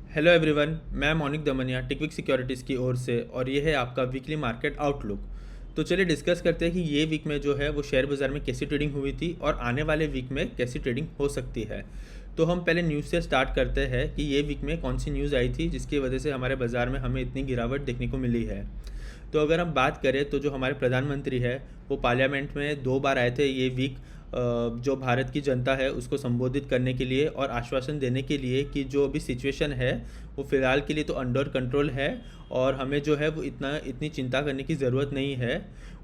Hello everyone, मैं मौनिक Damania टिकविक securities की ओर से और ये है आपका वीकली मार्केट आउटलुक। तो चलिए डिस्कस करते हैं कि ये वीक में जो है वो शेयर बाज़ार में कैसी ट्रेडिंग हुई थी और आने वाले वीक में कैसी ट्रेडिंग हो सकती है। तो हम पहले न्यूज़ से स्टार्ट करते हैं कि ये वीक में कौन सी न्यूज़ आई थी जिसकी वजह से हमारे बाज़ार में हमें इतनी गिरावट देखने को मिली है। तो अगर हम बात करें तो जो हमारे प्रधानमंत्री है वो पार्लियामेंट में 2 बार आए थे ये वीक, जो भारत की जनता है उसको संबोधित करने के लिए और आश्वासन देने के लिए कि जो अभी सिचुएशन है वो फ़िलहाल के लिए तो अंडर कंट्रोल है और हमें जो है वो इतनी चिंता करने की ज़रूरत नहीं है।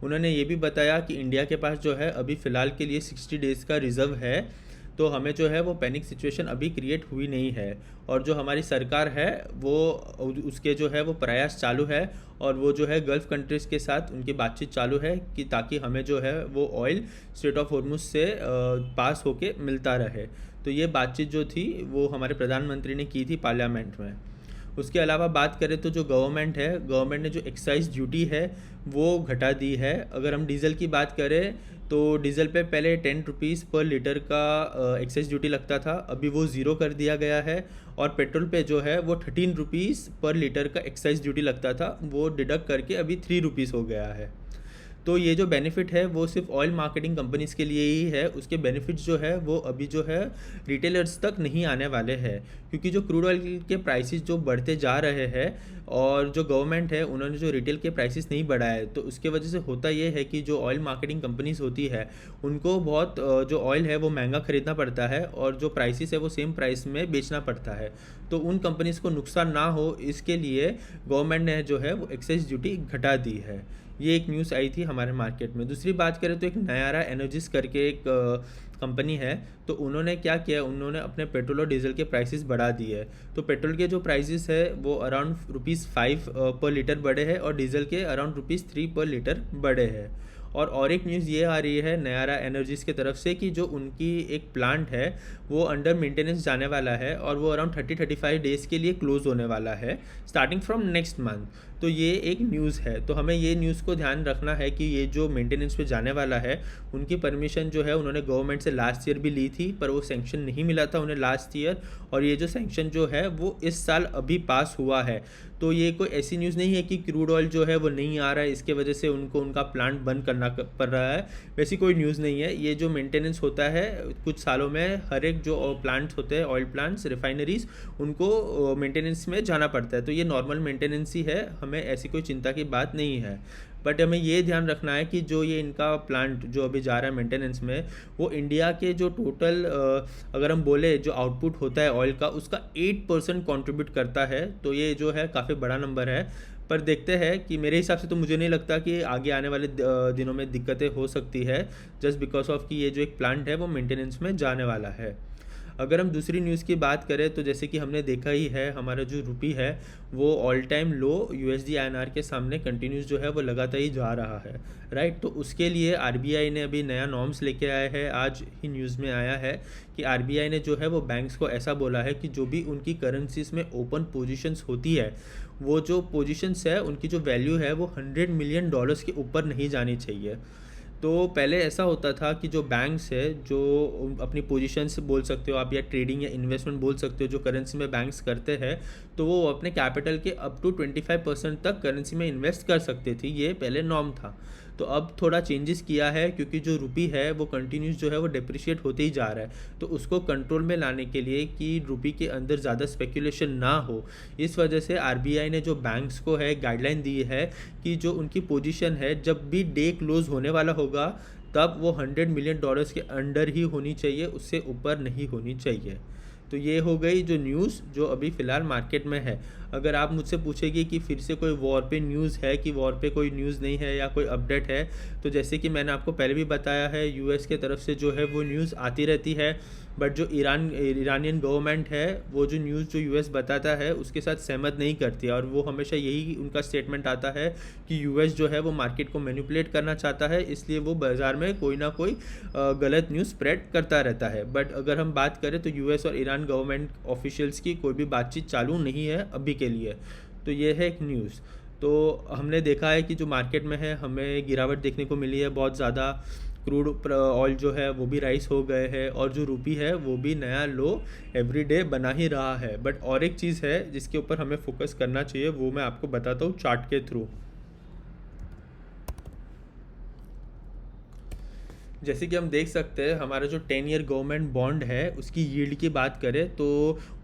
उन्होंने ये भी बताया कि इंडिया के पास जो है अभी फ़िलहाल के लिए 60 डेज़ का रिज़र्व है, तो हमें जो है वो पैनिक सिचुएशन अभी क्रिएट हुई नहीं है। और जो हमारी सरकार है वो उसके जो है वो प्रयास चालू है और वो जो है गल्फ़ कंट्रीज़ के साथ उनकी बातचीत चालू है कि ताकि हमें जो है वो ऑयल स्ट्रेट ऑफ हॉर्मुज़ से पास होके मिलता रहे। तो ये बातचीत जो थी वो हमारे प्रधानमंत्री ने की थी पार्लियामेंट में। उसके अलावा बात करें तो जो गवर्नमेंट ने जो एक्साइज़ ड्यूटी है वो घटा दी है। अगर हम डीज़ल की बात करें तो डीज़ल पे पहले 10 रुपीज़ पर लीटर का एक्साइज़ ड्यूटी लगता था, अभी वो ज़ीरो कर दिया गया है। और पेट्रोल पे जो है वो 13 रुपीज़ पर लीटर का एक्साइज़ ड्यूटी लगता था, वो डिडक्ट करके अभी 3 रुपीज़ हो गया है। तो ये जो बेनिफिट है वो सिर्फ ऑयल मार्केटिंग कंपनीज़ के लिए ही है, उसके बेनिफिट्स जो है वो अभी जो है रिटेलर्स तक नहीं आने वाले हैं, क्योंकि जो क्रूड ऑयल के प्राइसेस जो बढ़ते जा रहे हैं और जो गवर्नमेंट है उन्होंने जो रिटेल के प्राइसेस नहीं बढ़ाए, तो उसके वजह से होता ये है कि जो ऑयल मार्केटिंग कंपनीज़ होती है उनको बहुत जो ऑयल है वो महंगा ख़रीदना पड़ता है और जो प्राइसेस है वो सेम प्राइस में बेचना पड़ता है। तो उन कंपनीज़ को नुकसान ना हो इसके लिए गवर्नमेंट ने जो है वो एक्साइज ड्यूटी घटा दी है। ये एक न्यूज़ आई थी हमारे मार्केट में। दूसरी बात करें तो एक नयारा एनर्जीज करके एक कंपनी है, तो उन्होंने क्या किया, उन्होंने अपने पेट्रोल और डीजल के प्राइसेस बढ़ा दिए है। तो पेट्रोल के जो प्राइसेस है वो अराउंड ₹5 पर लीटर बढ़े हैं और डीजल के अराउंड ₹3 पर लीटर बढ़े हैं। और एक न्यूज़ ये आ रही है नयारा एनर्जीज़ की तरफ से कि जो उनकी एक प्लांट है वो अंडर मेंटेनेंस जाने वाला है और वो अराउंड 30-35 डेज़ के लिए क्लोज़ होने वाला है स्टार्टिंग फ्रॉम नेक्स्ट मंथ। तो ये एक न्यूज़ है, तो हमें ये न्यूज़ को ध्यान रखना है कि ये जो मेंटेनेंस पे जाने वाला है उनकी परमिशन जो है उन्होंने गवर्नमेंट से लास्ट ईयर भी ली थी, पर वो सैंक्शन नहीं मिला था उन्हें लास्ट ईयर, और ये जो सैंक्शन जो है वो इस साल अभी पास हुआ है। तो ये कोई ऐसी न्यूज़ नहीं है कि क्रूड ऑयल जो है वो नहीं आ रहा है इसके वजह से उनको उनका प्लांट बंद करना पड़ रहा है, वैसी कोई न्यूज़ नहीं है। ये जो मेंटेनेंस होता है कुछ सालों में, हर एक जो प्लांट्स होते हैं ऑयल प्लांट्स रिफाइनरीज उनको मेंटेनेंस में जाना पड़ता है, तो ये नॉर्मल मेंटेनेंस ही है, हमें ऐसी कोई चिंता की बात नहीं है। बट हमें ये ध्यान रखना है कि जो ये इनका प्लांट जो अभी जा रहा है मेंटेनेंस में, वो इंडिया के जो टोटल अगर हम बोले जो आउटपुट होता है ऑयल का उसका 8% कंट्रीब्यूट करता है, तो ये जो है काफ़ी बड़ा नंबर है। पर देखते हैं कि मेरे हिसाब से तो मुझे नहीं लगता कि आगे आने वाले दिनों में दिक्कतें हो सकती है, जस्ट बिकॉज ऑफ कि ये जो एक प्लांट है वो मेंटेनेंस में जाने वाला है। अगर हम दूसरी न्यूज़ की बात करें तो जैसे कि हमने देखा ही है हमारा जो रुपी है वो ऑल टाइम लो यूएसडी आईएनआर के सामने कंटिन्यूस जो है वो लगातार ही जा रहा है, राइट। तो उसके लिए आरबीआई ने अभी नया नॉर्म्स लेके आया है, आज ही न्यूज़ में आया है कि आरबीआई ने जो है वो बैंक्स को ऐसा बोला है कि जो भी उनकी करेंसीज में ओपन पोजीशंस होती है वो जो पोजीशंस है उनकी जो वैल्यू है वो $100 मिलियन के ऊपर नहीं जानी चाहिए। तो पहले ऐसा होता था कि जो बैंक्स है जो अपनी पोजीशंस बोल सकते हो आप या ट्रेडिंग या इन्वेस्टमेंट बोल सकते हो जो करेंसी में बैंक्स करते हैं, तो वो अपने कैपिटल के अप टू 25% तक करेंसी में इन्वेस्ट कर सकते थे, ये पहले नॉर्म था। तो अब थोड़ा चेंजेस किया है क्योंकि जो रुपी है वो कंटिन्यूस जो है वो डिप्रिशिएट होते ही जा रहा है, तो उसको कंट्रोल में लाने के लिए कि रुपी के अंदर ज़्यादा स्पेकुलेशन ना हो, इस वजह से आरबीआई ने जो बैंक्स को है गाइडलाइन दी है कि जो उनकी पोजीशन है जब भी डे क्लोज होने वाला होगा तब वो $100 मिलियन के अंडर ही होनी चाहिए, उससे ऊपर नहीं होनी चाहिए। तो ये हो गई जो न्यूज़ जो अभी फ़िलहाल मार्केट में है। अगर आप मुझसे पूछेंगे कि फिर से कोई वॉर पे न्यूज़ है कि वॉर पे कोई न्यूज़ नहीं है या कोई अपडेट है, तो जैसे कि मैंने आपको पहले भी बताया है यूएस के तरफ से जो है वो न्यूज़ आती रहती है, बट जो ईरानियन गवर्नमेंट है वो जो न्यूज़ जो यूएस बताता है उसके साथ सहमत नहीं करती है, और वो हमेशा यही उनका स्टेटमेंट आता है कि यूएस जो है वो मार्केट को मैनिपुलेट करना चाहता है, इसलिए वो बाज़ार में कोई ना कोई गलत न्यूज़ स्प्रेड करता रहता है। बट अगर हम बात करें तो यूएस और ईरान गवर्नमेंट ऑफिशियल्स की कोई भी बातचीत चालू नहीं है अभी के लिए। तो ये है एक न्यूज़। तो हमने देखा है कि जो मार्केट में है हमें गिरावट देखने को मिली है बहुत ज़्यादा, क्रूड ऑयल जो है वो भी राइस हो गए हैं, और जो रुपी है वो भी नया लो एवरीडे बना ही रहा है। बट और एक चीज़ है जिसके ऊपर हमें फोकस करना चाहिए, वो मैं आपको बताता हूँ चार्ट के थ्रू। जैसे कि हम देख सकते हैं, हमारा जो 10 ईयर गवर्नमेंट बॉन्ड है उसकी यील्ड की बात करें तो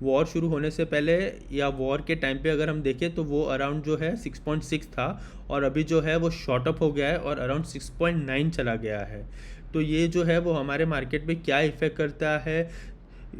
वॉर शुरू होने से पहले या वॉर के टाइम पे अगर हम देखें तो वो अराउंड जो है 6.6 था, और अभी जो है वो शॉर्ट अप हो गया है और अराउंड 6.9 चला गया है। तो ये जो है वो हमारे मार्केट पे क्या इफ़ेक्ट करता है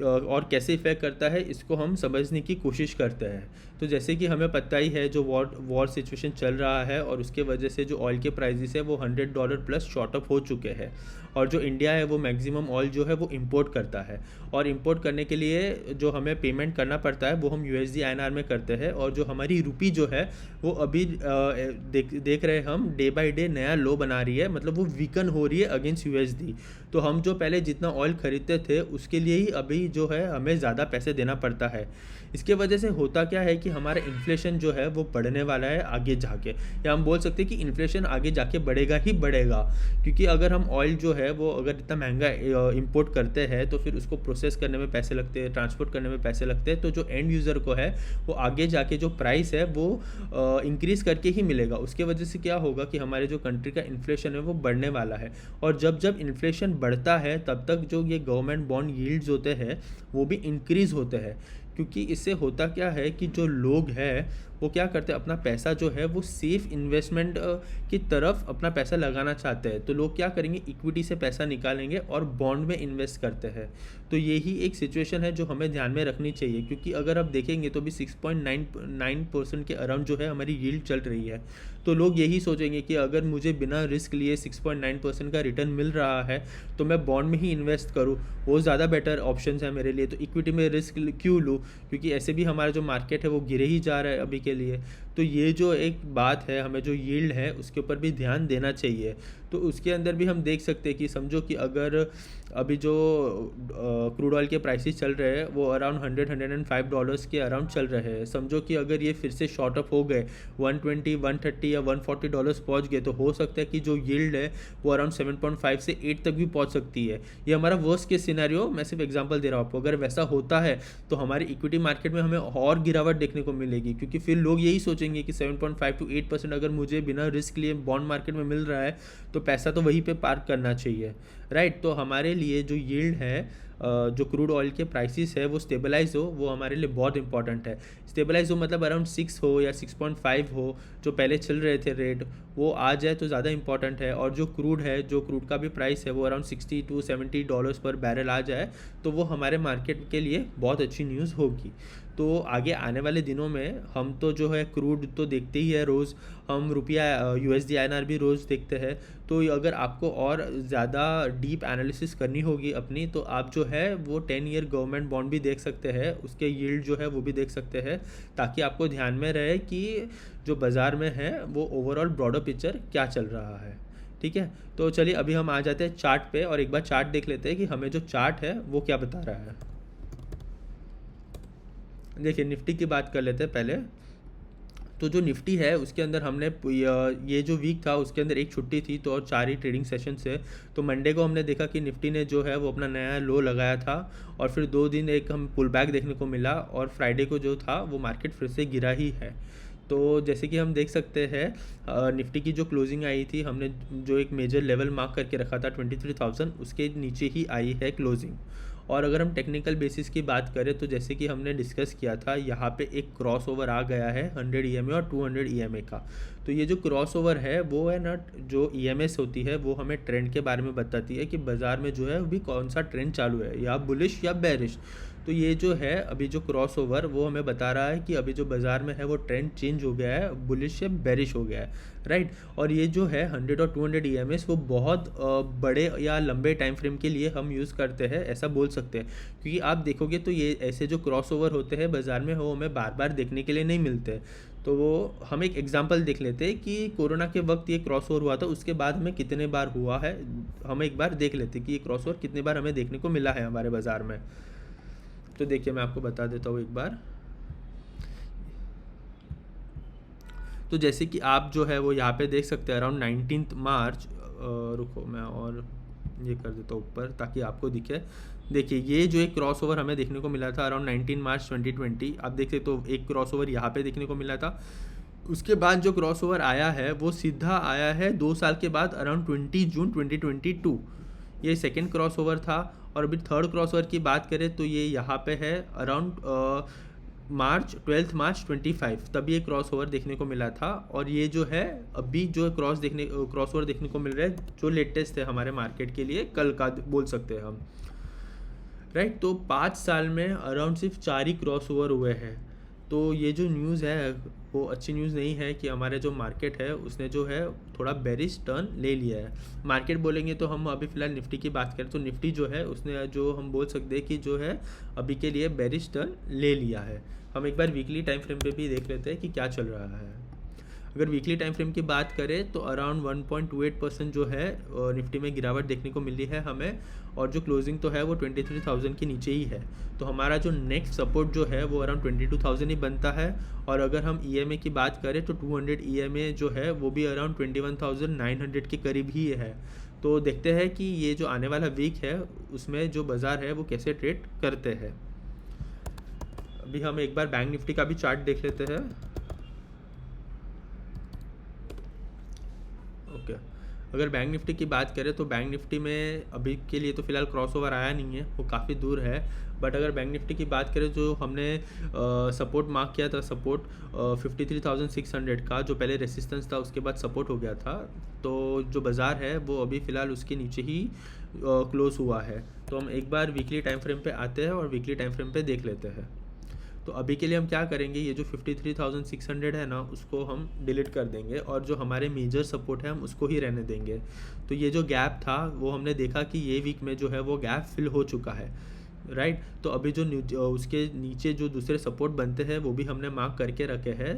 और कैसे इफ़ेक्ट करता है, इसको हम समझने की कोशिश करते हैं। तो जैसे कि हमें पता ही है, जो वॉर सिचुएशन चल रहा है और उसके वजह से जो ऑयल के प्राइसेस है वो $100 प्लस शॉर्ट अप हो चुके हैं। और जो इंडिया है वो मैक्सिमम ऑयल जो है वो इंपोर्ट करता है, और इंपोर्ट करने के लिए जो हमें पेमेंट करना पड़ता है वो हम USD INR में करते हैं। और जो हमारी रुपी जो है वो अभी देख रहे हैं हम डे बाय डे नया लो बना रही है, मतलब वो वीकन हो रही है अगेंस्ट USD। तो हम जो पहले जितना ऑयल खरीदते थे उसके लिए ही अभी जो है हमें ज़्यादा पैसे देना पड़ता है। इसके वजह से होता क्या है कि हमारा इन्फ्लेशन जो है वो बढ़ने वाला है आगे जाके, या हम बोल सकते हैं कि इन्फ्लेशन आगे जाके बढ़ेगा ही बढ़ेगा। क्योंकि अगर हम ऑयल जो है वो अगर इतना महंगा इंपोर्ट करते हैं तो फिर उसको प्रोसेस करने में पैसे लगते हैं, ट्रांसपोर्ट करने में पैसे लगते हैं। तो जो एंड यूज़र को है वो आगे जाके जो प्राइस है वो इंक्रीज़ करके ही मिलेगा। उसके वजह से क्या होगा कि हमारे जो कंट्री का इन्फ्लेशन है वो बढ़ने वाला है। और जब जब इन्फ्लेशन बढ़ता है तब तक जो ये गवर्नमेंट बॉन्ड यील्ड्स होते हैं वो भी इंक्रीज़ होते हैं। क्योंकि इससे होता क्या है कि जो लोग हैं वो क्या करते हैं, अपना पैसा जो है वो सेफ इन्वेस्टमेंट की तरफ अपना पैसा लगाना चाहते हैं। तो लोग क्या करेंगे, इक्विटी से पैसा निकालेंगे और बॉन्ड में इन्वेस्ट करते हैं। तो यही एक सिचुएशन है जो हमें ध्यान में रखनी चाहिए, क्योंकि अगर आप देखेंगे तो भी 6.9% के अराउंड जो है हमारी यील्ड चल रही है। तो लोग यही सोचेंगे कि अगर मुझे बिना रिस्क लिए 6.9% का रिटर्न मिल रहा है तो मैं बॉन्ड में ही इन्वेस्ट करूँ, वो ज़्यादा बेटर ऑप्शन है मेरे लिए। तो इक्विटी में रिस्क क्यों लूँ, क्योंकि ऐसे भी हमारा जो मार्केट है वो गिरे ही जा रहा है अभी के लिए। तो ये जो एक बात है, हमें जो यील्ड है उसके ऊपर भी ध्यान देना चाहिए। तो उसके अंदर भी हम देख सकते हैं कि समझो कि अगर अभी जो क्रूड ऑयल के प्राइसेस चल रहे हैं वो अराउंड $105 के अराउंड चल रहे हैं। समझो कि अगर ये फिर से शॉर्ट अप हो गए 120, 130 या $140 पहुंच गए, तो हो सकता है कि जो यील्ड है वो अराउंड 7.5 से 8 तक भी पहुंच सकती है। ये हमारा वर्स्ट केस सिनेरियो, मैं सिर्फ एग्जांपल दे रहा हूँ आपको। अगर वैसा होता है तो हमारी इक्विटी मार्केट में हमें और गिरावट देखने को मिलेगी, क्योंकि फिर लोग यही सोचेंगे कि 7.5 to 8% अगर मुझे बिना रिस्क लिए बॉन्ड मार्केट में मिल रहा है तो पैसा तो वहीं पे पार्क करना चाहिए, राइट। तो हमारे लिए जो यील्ड है, जो क्रूड ऑयल के प्राइसेस है वो स्टेबलाइज हो, वो हमारे लिए बहुत इंपॉर्टेंट है। स्टेबलाइज हो मतलब अराउंड 6 हो या 6.5 हो, जो पहले चल रहे थे रेट, वो आ जाए तो ज़्यादा इंपॉर्टेंट है। और जो क्रूड का भी प्राइस है वो अराउंड $60 to $70 पर बैरल आ जाए तो वो हमारे मार्केट के लिए बहुत अच्छी न्यूज़ होगी। तो आगे आने वाले दिनों में हम तो जो है क्रूड तो देखते ही है रोज़, हम रुपया USD INR भी रोज़ देखते हैं। तो अगर आपको और ज़्यादा डीप एनालिसिस करनी होगी अपनी, तो आप जो है वो 10 ईयर गवर्नमेंट बॉन्ड भी देख सकते हैं, उसके यील्ड जो है वो भी देख सकते हैं, ताकि आपको ध्यान में रहे कि जो बाज़ार में है वो ओवरऑल ब्रॉडर पिक्चर क्या चल रहा है। ठीक है, तो चलिए अभी हम आ जाते हैं चार्ट पे और एक बार चार्ट देख लेते हैं कि हमें जो चार्ट है वो क्या बता रहा है। देखिए निफ्टी की बात कर लेते हैं पहले। तो जो निफ्टी है उसके अंदर हमने ये जो वीक था उसके अंदर एक छुट्टी थी, तो और 4 ही ट्रेडिंग सेशन से। तो मंडे को हमने देखा कि निफ्टी ने जो है वो अपना नया लो लगाया था, और फिर 2 दिन एक हम पुल बैक देखने को मिला, और फ्राइडे को जो था वो मार्केट फिर से गिरा ही है। तो जैसे कि हम देख सकते हैं निफ्टी की जो क्लोजिंग आई थी, हमने जो एक मेजर लेवल मार्क करके रखा था 23,000, उसके नीचे ही आई है क्लोजिंग। और अगर हम टेक्निकल बेसिस की बात करें तो जैसे कि हमने डिस्कस किया था, यहाँ पे एक क्रॉस ओवर आ गया है 100 EMA और 200 EMA का। तो ये जो क्रॉस ओवर है वो है ना, जो EMS होती है वो हमें ट्रेंड के बारे में बताती है कि बाज़ार में जो है अभी कौन सा ट्रेंड चालू है, या बुलिश या बेरिश। तो ये जो है अभी जो क्रॉस ओवर वो हमें बता रहा है कि अभी जो बाज़ार में है वो ट्रेंड चेंज हो गया है, बुलिश से बेरिश हो गया है, राइट। और ये जो है 100 और 200 EMS वो बहुत बड़े या लंबे टाइम फ्रेम के लिए हम यूज़ करते हैं, ऐसा बोल सकते हैं। क्योंकि आप देखोगे तो ये ऐसे जो क्रॉस ओवर होते हैं बाज़ार में वो हमें बार बार देखने के लिए नहीं मिलते। तो वो हम एक एग्जांपल देख लेते हैं कि कोरोना के वक्त ये क्रॉस ओवर हुआ था, उसके बाद हमें कितने बार हुआ है। हम एक बार देख लेते हैं कि ये क्रॉस ओवर कितने बार हमें देखने को मिला है हमारे बाज़ार में। तो देखिए मैं आपको बता देता हूँ एक बार। तो जैसे कि आप जो है वो यहाँ पे देख सकते हैं अराउंड 19 मार्च, रुको मैं और ये कर देता हूँ ऊपर ताकि आपको दिखे। देखिए ये जो एक क्रॉस ओवर हमें देखने को मिला था अराउंड 19 मार्च 2020, आप देख सकते तो एक क्रॉस ओवर यहाँ पे देखने को मिला था। उसके बाद जो क्रॉस ओवर आया है वो सीधा आया है 2 साल के बाद अराउंड 20 जून 2022, ये सेकेंड क्रॉस ओवर था। और अभी थर्ड क्रॉस ओवर की बात करें तो ये यहाँ पे है अराउंड 12 मार्च 25, तब ये क्रॉस ओवर देखने को मिला था। और ये जो है अभी जो क्रॉस ओवर देखने को मिल रहा है जो लेटेस्ट है हमारे मार्केट के लिए, कल का बोल सकते हैं हम, राइट। तो 5 साल में अराउंड सिर्फ 4 ही क्रॉस ओवर हुए हैं। तो ये जो न्यूज़ है वो अच्छी न्यूज़ नहीं है कि हमारे जो मार्केट है उसने जो है थोड़ा बेरिश टर्न ले लिया है। मार्केट बोलेंगे तो हम अभी फ़िलहाल निफ्टी की बात करें तो निफ्टी जो है उसने जो हम बोल सकते हैं कि जो है अभी के लिए बेरिश टर्न ले लिया है। हम एक बार वीकली टाइम फ्रेम पे भी देख लेते हैं कि क्या चल रहा है। अगर वीकली टाइम फ्रेम की बात करें तो अराउंड 1.28% जो है निफ्टी में गिरावट देखने को मिली है हमें, और जो क्लोजिंग तो है वो 23,000 के नीचे ही है। तो हमारा जो नेक्स्ट सपोर्ट जो है वो अराउंड 22,000 ही बनता है। और अगर हम ईएमए की बात करें तो 200 ईएमए जो है वो भी अराउंड 21,900 के करीब ही है। तो देखते हैं कि ये जो आने वाला वीक है उसमें जो बाज़ार है वो कैसे ट्रेड करते हैं। अभी हम एक बार बैंक निफ्टी का भी चार्ट देख लेते हैं। ओके, अगर बैंक निफ्टी की बात करें तो बैंक निफ्टी में अभी के लिए तो फ़िलहाल क्रॉस ओवर आया नहीं है, वो काफ़ी दूर है। बट अगर बैंक निफ्टी की बात करें जो हमने सपोर्ट मार्क किया था, सपोर्ट 53,600 का, जो पहले रेसिस्टेंस था उसके बाद सपोर्ट हो गया था। तो जो बाज़ार है वो अभी फ़िलहाल उसके नीचे ही क्लोज हुआ है। तो हम एक बार वीकली टाइम फ्रेम पे आते हैं और वीकली टाइम फ्रेम पे देख लेते हैं। तो अभी के लिए हम क्या करेंगे, ये जो 53,600 है ना उसको हम डिलीट कर देंगे और जो हमारे मेजर सपोर्ट है हम उसको ही रहने देंगे। तो ये जो गैप था वो हमने देखा कि ये वीक में जो है वो गैप फिल हो चुका है, राइट। तो अभी जो उसके नीचे जो दूसरे सपोर्ट बनते हैं वो भी हमने मार्क करके रखे हैं,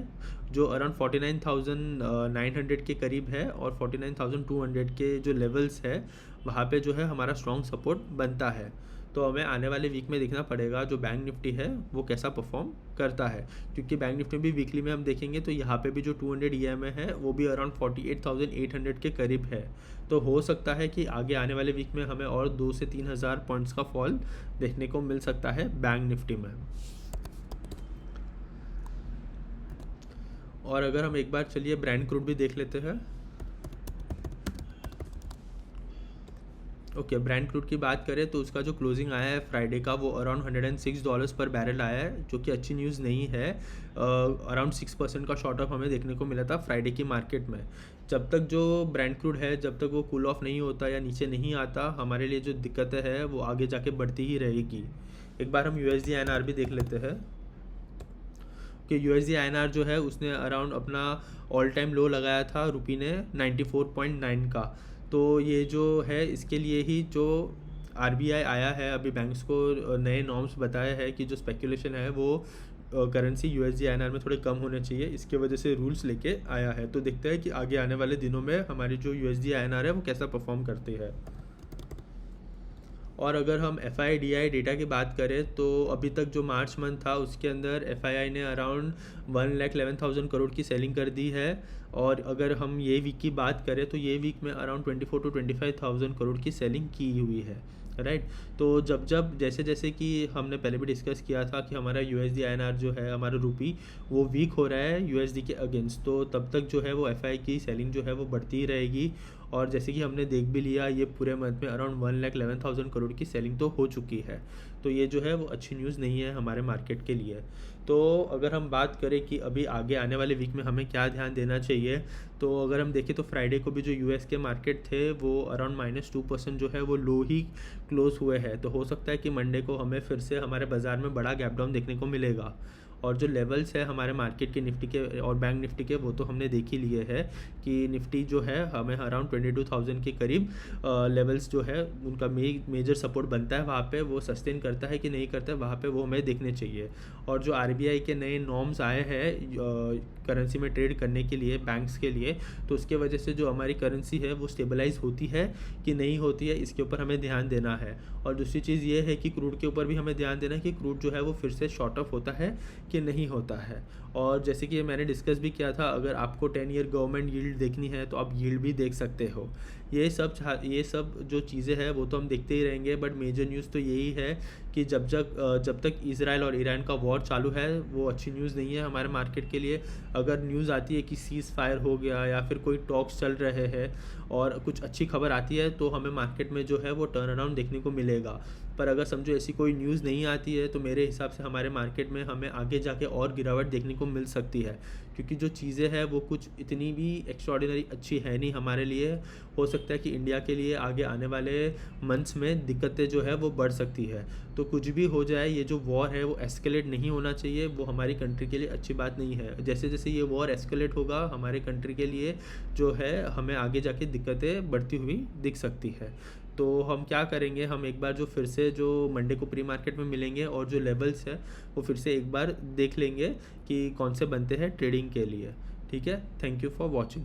जो अराउंड 49,900 के करीब है और 49,200 के जो लेवल्स है वहाँ पे जो है हमारा स्ट्रॉन्ग सपोर्ट बनता है। तो हमें आने वाले वीक में देखना पड़ेगा जो बैंक निफ्टी है वो कैसा परफॉर्म करता है, क्योंकि बैंक निफ्टी भी वीकली में हम देखेंगे तो यहाँ पे भी जो 200 ईएमए है वो भी अराउंड 48,800 के करीब है। तो हो सकता है कि आगे आने वाले वीक में हमें और 2 से 3 हज़ार पॉइंट्स का फॉल देखने को मिल सकता है बैंक निफ्टी में। और अगर हम एक बार चलिए ब्रांड क्रूड भी देख लेते हैं। ओके, ब्रांड क्रूड की बात करें तो उसका जो क्लोजिंग आया है फ्राइडे का वो अराउंड $106 पर बैरल आया है, जो कि अच्छी न्यूज़ नहीं है। अराउंड 6% का शॉर्ट ऑफ हमें देखने को मिला था फ्राइडे की मार्केट में। जब तक जो ब्रांड क्रूड है जब तक वो कूल ऑफ नहीं होता या नीचे नहीं आता, हमारे लिए जो दिक्कतें है वो आगे जाके बढ़ती ही रहेगी। एक बार हम USD INR भी देख लेते हैं कि USD INR जो है उसने अराउंड अपना ऑल टाइम लो लगाया था रुपी ने 94.9 का। तो ये जो है इसके लिए ही जो RBI आया है, अभी बैंक्स को नए नॉर्म्स बताया है कि जो स्पेकुलेशन है वो करेंसी USD INR में थोड़े कम होने चाहिए, इसके वजह से रूल्स लेके आया है। तो देखते हैं कि आगे आने वाले दिनों में हमारी जो USD INR है वो कैसा परफॉर्म करती है। और अगर हम FIDI डेटा की बात करें तो अभी तक जो मार्च मंथ था उसके अंदर FII ने अराउंड 1,11,000 करोड़ की सेलिंग कर दी है। और अगर हम ये वीक की बात करें तो ये वीक में अराउंड 24 to 25,000 करोड़ की सेलिंग की हुई है, राइट। तो जब जैसे जैसे कि हमने पहले भी डिस्कस किया था कि हमारा USD INR जो है, हमारा रुपी वो वीक हो रहा है USD के अगेंस्ट, तो तब तक जो है वो FI की सेलिंग जो है वो बढ़ती ही रहेगी। और जैसे कि हमने देख भी लिया ये पूरे मंथ में अराउंड 1,11,000 करोड़ की सेलिंग तो हो चुकी है। तो ये जो है वो अच्छी न्यूज़ नहीं है हमारे मार्केट के लिए। तो अगर हम बात करें कि अभी आगे आने वाले वीक में हमें क्या ध्यान देना चाहिए, तो अगर हम देखें तो फ्राइडे को भी जो US के मार्केट थे वो अराउंड -2% जो है वो लो ही क्लोज हुए हैं। तो हो सकता है कि मंडे को हमें फिर से हमारे बाज़ार में बड़ा गैप डाउन देखने को मिलेगा। और जो लेवल्स है हमारे मार्केट के निफ्टी के और बैंक निफ्टी के वो तो हमने देख ही लिए है कि निफ्टी जो है हमें अराउंड 22,000 के करीब लेवल्स जो है उनका मेजर सपोर्ट बनता है, वहाँ पे वो सस्टेन करता है कि नहीं करता है वहाँ पे वो हमें देखने चाहिए। और जो RBI के नए नॉर्म्स आए हैं करेंसी में ट्रेड करने के लिए बैंक्स के लिए, तो उसके वजह से जो हमारी करेंसी है वो स्टेबलाइज होती है कि नहीं होती है, इसके ऊपर हमें ध्यान देना है। और दूसरी चीज़ ये है कि क्रूड के ऊपर भी हमें ध्यान देना है कि क्रूड जो है वो फिर से शॉर्ट ऑफ होता है कि नहीं होता है। और जैसे कि मैंने डिस्कस भी किया था, अगर आपको 10 ईयर गवर्नमेंट यील्ड देखनी है तो आप यील्ड भी देख सकते हो। ये सब जो चीज़ें हैं वो तो हम देखते ही रहेंगे, बट मेजर न्यूज़ तो यही है कि जब तक इजराइल और ईरान का वॉर चालू है वो अच्छी न्यूज़ नहीं है हमारे मार्केट के लिए। अगर न्यूज़ आती है कि सीज़ फायर हो गया या फिर कोई टॉक्स चल रहे हैं और कुछ अच्छी खबर आती है तो हमें मार्केट में जो है वो टर्न अराउंड देखने को मिलेगा। पर अगर समझो ऐसी कोई न्यूज़ नहीं आती है तो मेरे हिसाब से हमारे मार्केट में हमें आगे जाके और गिरावट देखने को मिल सकती है, क्योंकि जो चीज़ें हैं वो कुछ इतनी भी एक्स्ट्रॉर्डिनरी अच्छी है नहीं हमारे लिए। हो सकता है कि इंडिया के लिए आगे आने वाले मंथ्स में दिक्कतें जो है वो बढ़ सकती है। तो कुछ भी हो जाए, ये जो वॉर है वो एस्केलेट नहीं होना चाहिए, वो हमारी कंट्री के लिए अच्छी बात नहीं है। जैसे जैसे ये वॉर एस्केलेट होगा हमारे कंट्री के लिए जो है हमें आगे जाके दिक्कतें बढ़ती हुई दिख सकती है। तो हम क्या करेंगे, हम एक बार जो फिर से जो मंडे को प्री मार्केट में मिलेंगे और जो लेवल्स है वो फिर से एक बार देख लेंगे कि कौन से बनते हैं ट्रेडिंग के लिए। ठीक है, थैंक यू फॉर वॉचिंग।